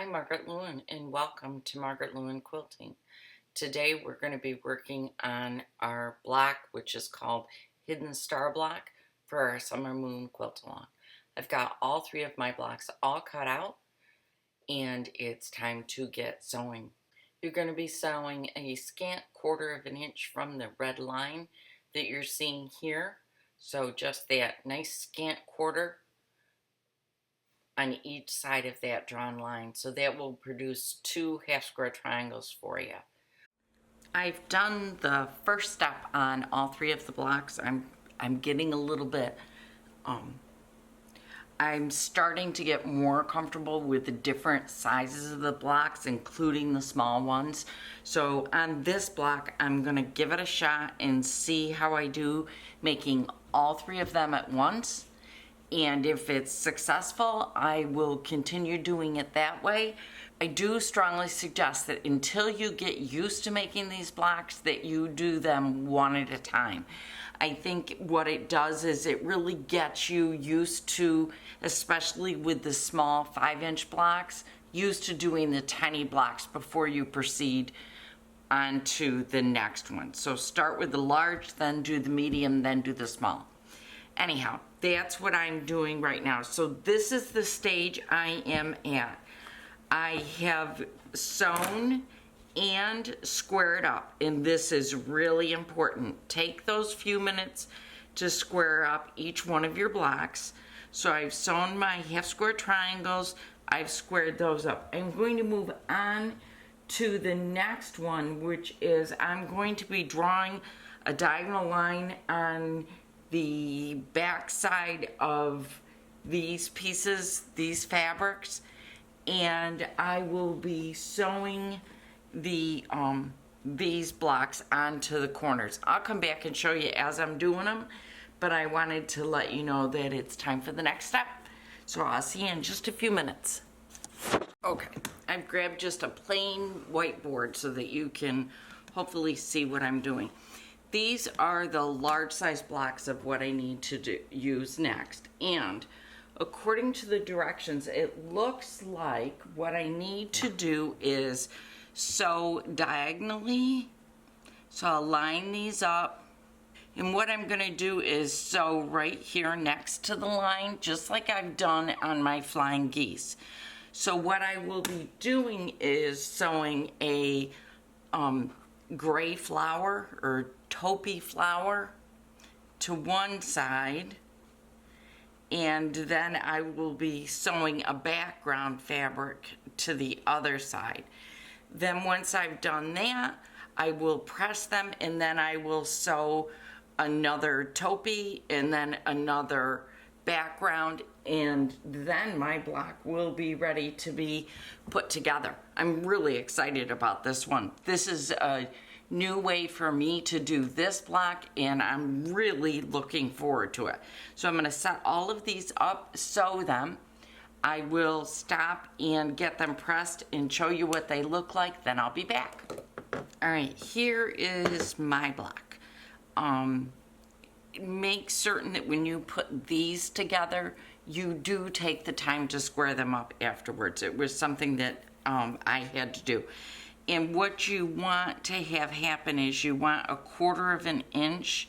I'm Margaret Lewin and welcome to Margaret Lewin Quilting. Today we're going to be working on our block, which is called Hidden Star Block, for our Summer Moon Quilt Along. I've got all three of my blocks all cut out and it's time to get sewing. You're going to be sewing a scant 1/4 of an inch from the red line that you're seeing here. So just that nice scant 1/4 on each side of that drawn line. So that will produce 2 half square triangles for you. I've done the first step on all three of the blocks. I'm getting a little bit, I'm starting to get more comfortable with the different sizes of the blocks, including the small ones. So on this block, I'm gonna give it a shot and see how I do making all three of them at once. And if it's successful, I will continue doing it that way. I do strongly suggest that until you get used to making these blocks, that you do them one at a time. I think what it does is it really gets you used to, especially with the small 5-inch blocks, used to doing the tiny blocks before you proceed on to the next one. So start with the large, then do the medium, then do the small. Anyhow, that's what I'm doing right now. So this is the stage I am at. I have sewn and squared up, and this is really important. Take those few minutes to square up each one of your blocks. So I've sewn my half square triangles, I've squared those up. I'm going to move on to the next one, which is I'm going to be drawing a diagonal line on the back side of these pieces, these fabrics, and I will be sewing the these blocks onto the corners. I'll come back and show you as I'm doing them, but I wanted to let you know that it's time for the next step. So I'll see you in just a few minutes. Okay, I've grabbed just a plain whiteboard so that you can hopefully see what I'm doing. These are the large size blocks of what I need to use next. And according to the directions, it looks like what I need to do is sew diagonally. So I'll line these up. And what I'm gonna do is sew right here next to the line, just like I've done on my flying geese. So what I will be doing is sewing a gray flower or taupey flower to one side, and then I will be sewing a background fabric to the other side. Then once I've done that, I will press them, and then I will sew another taupey and then another background, and then my block will be ready to be put together. I'm really excited about this one. This is a new way for me to do this block, and I'm really looking forward to it. So I'm going to set all of these up, sew them. I will stop and get them pressed and show you what they look like, then I'll be back. All right, here is my block. Make certain that when you put these together, you do take the time to square them up afterwards. It was something that I had to do. And what you want to have happen is you want a 1/4 of an inch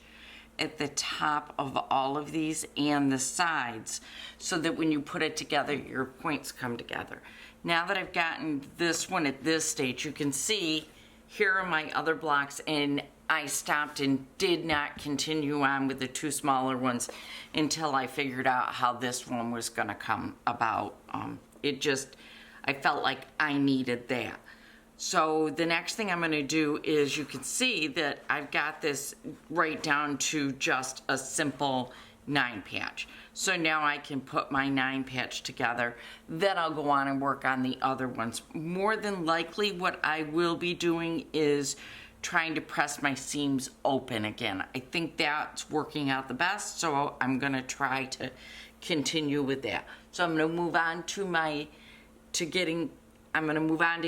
at the top of all of these and the sides, so that when you put it together, your points come together. Now that I've gotten this one at this stage, you can see here are my other blocks, and I stopped and did not continue on with the 2 smaller ones until I figured out how this one was gonna come about. I felt like I needed that. So the next thing I'm gonna do is, you can see that I've got this right down to just a simple 9 patch. So now I can put my 9 patch together. Then I'll go on and work on the other ones. More than likely what I will be doing is trying to press my seams open again. I think that's working out the best, so I'm gonna try to continue with that. So I'm gonna move on to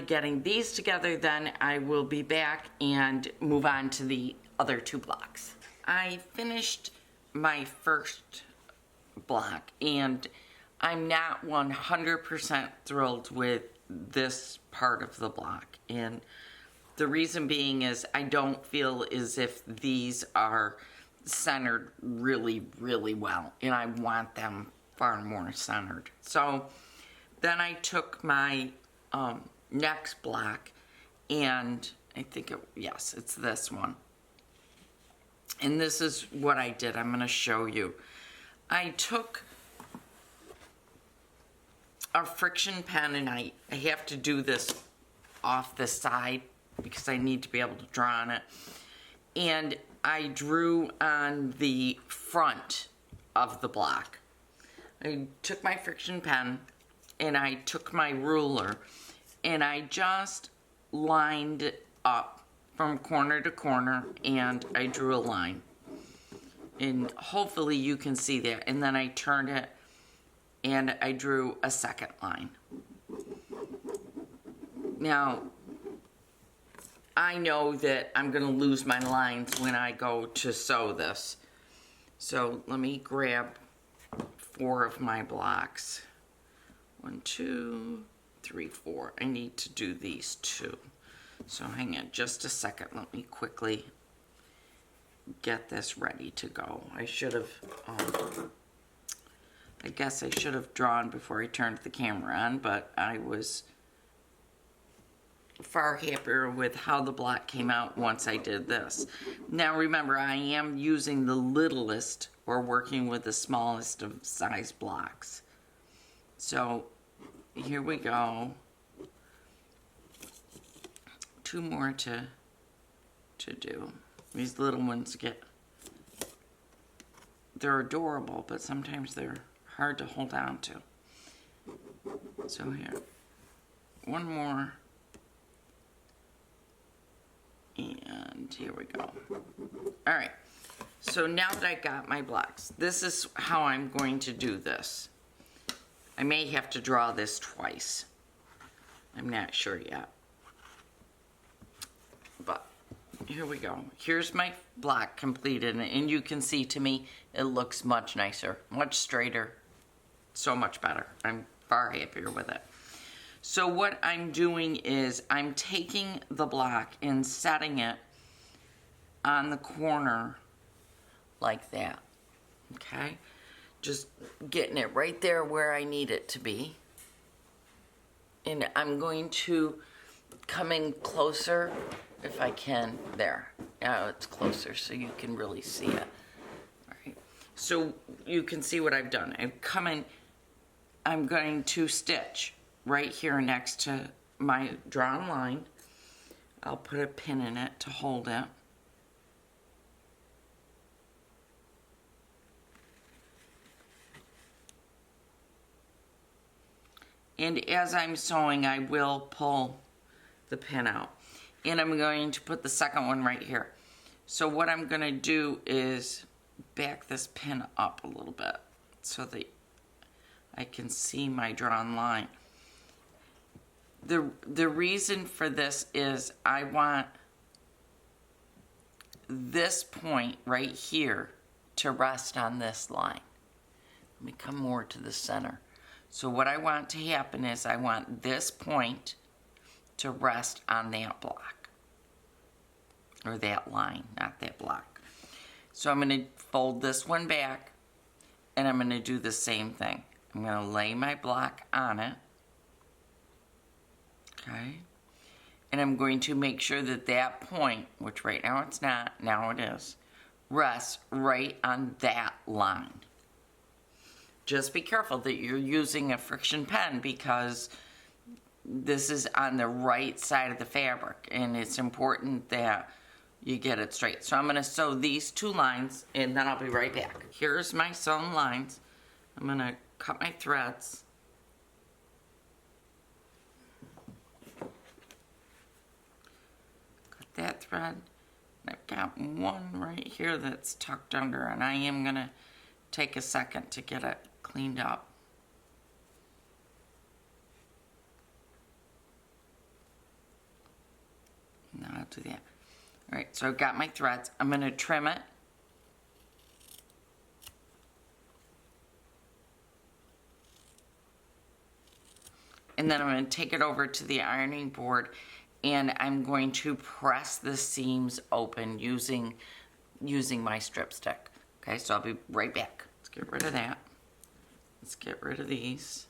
getting these together, then I will be back and move on to the other 2 blocks. I finished my first block, and I'm not 100% thrilled with this part of the block. And the reason being is I don't feel as if these are centered really, really well. And I want them far more centered. So then I took my next block, and I think, yes, it's this one. And this is what I did. I'm going to show you. I took a friction pen, and I have to do this off the side because I need to be able to draw on it. And I drew on the front of the block. I took my friction pen and I took my ruler and I just lined it up from corner to corner, and I drew a line. And hopefully you can see that. And then I turned it and I drew a second line. Now, I know that I'm going to lose my lines when I go to sew this. So let me grab 4 of my blocks. 1, 2, 3, 4. I need to do these 2. So hang on just a second. Let me quickly get this ready to go. I should have, I guess I should have drawn before I turned the camera on, but I was far happier with how the block came out once I did this. Now remember, I am using the littlest or working with the smallest of size blocks. So here we go. 2 more to do. These little ones they're adorable, but sometimes they're hard to hold on to. So here, 1 more. And here we go. All right, so now that I got my blocks, this is how I'm going to do this. I may have to draw this twice. I'm not sure yet. But here we go. Here's my block completed, and you can see, to me, it looks much nicer, much straighter, so much better. I'm far happier with it. So what I'm doing is I'm taking the block and setting it on the corner like that, okay? Just getting it right there where I need it to be. And I'm going to come in closer if I can. There. Now it's closer so you can really see it. All right. So you can see what I've done. I've come in. I'm going to stitch right here next to my drawn line. I'll put a pin in it to hold it. And as I'm sewing, I will pull the pin out. And I'm going to put the second one right here. So what I'm going to do is back this pin up a little bit so that I can see my drawn line. The reason for this is I want this point right here to rest on this line. Let me come more to the center. So what I want to happen is I want this point to rest on that block, or that line, not that block. So I'm going to fold this one back, and I'm going to do the same thing. I'm going to lay my block on it, okay, and I'm going to make sure that that point, which right now it's not, now it is, rests right on that line. Just be careful that you're using a friction pen because this is on the right side of the fabric, and it's important that you get it straight. So I'm going to sew these 2 lines, and then I'll be right back. Here's my sewn lines. I'm going to cut my threads. Cut that thread. I've got one right here that's tucked under, and I am going to take a second to get it cleaned up. Now I'll do that. All right, so I've got my threads. I'm going to trim it. and then I'm going to take it over to the ironing board, and I'm going to press the seams open using my strip stick. Okay, so I'll be right back. Let's get rid of that. Let's get rid of these.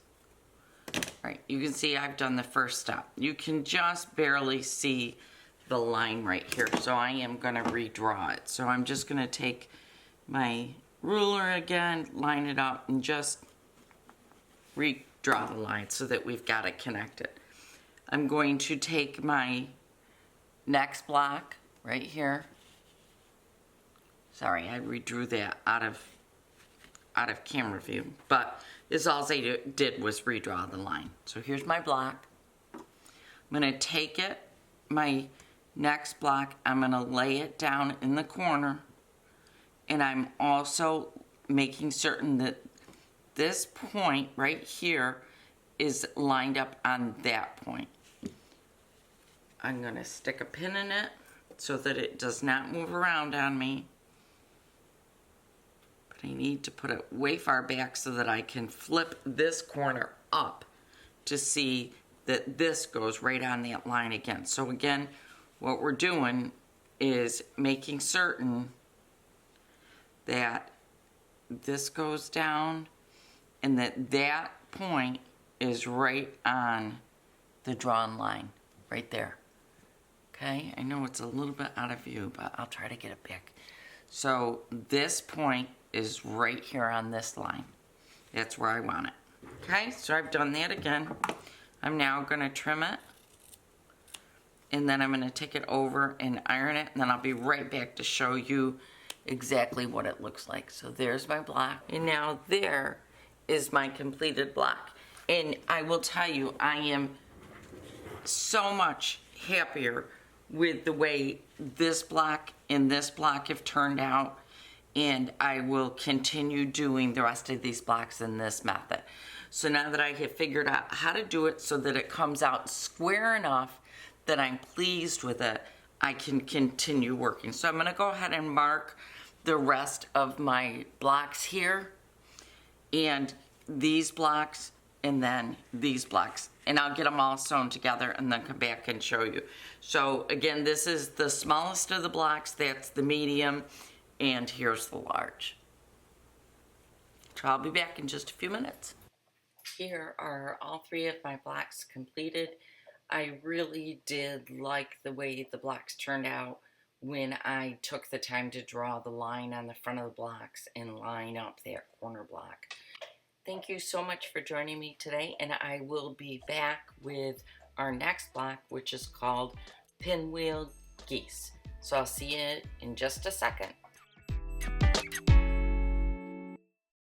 All right, you can see I've done the first step. You can just barely see the line right here, so I am going to redraw it. So I'm just going to take my ruler again, line it up, and just redraw the line so that we've got it connected. I'm going to take my next block right here. Sorry, I redrew that out of camera view, but this all I did was redraw the line. So here's my block. I'm going to take it, my next block, I'm going to lay it down in the corner, and I'm also making certain that this point right here is lined up on that point. I'm going to stick a pin in it so that it does not move around on me. But I need to put it way far back so that I can flip this corner up to see that this goes right on that line again. So again, what we're doing is making certain that this goes down and that point is right on the drawn line, right there. Okay, I know it's a little bit out of view, but I'll try to get it back. So this point is right here on this line. That's where I want it. Okay, so I've done that again. I'm now going to trim it, and then I'm going to take it over and iron it, and then I'll be right back to show you exactly what it looks like. So there's my block, and now there is my completed block. And I will tell you, I am so much happier with the way this block and this block have turned out, and I will continue doing the rest of these blocks in this method. So now that I have figured out how to do it so that it comes out square enough that I'm pleased with it, I can continue working. So I'm going to go ahead and mark the rest of my blocks here, and these blocks, and then these blocks, and I'll get them all sewn together and then come back and show you. So again, this is the smallest of the blocks, that's the medium, and here's the large. So I'll be back in just a few minutes. Here are all three of my blocks completed. I really did like the way the blocks turned out when I took the time to draw the line on the front of the blocks and line up that corner block. Thank you so much for joining me today, and I will be back with our next block, which is called Pinwheel Geese. So I'll see you in just a second.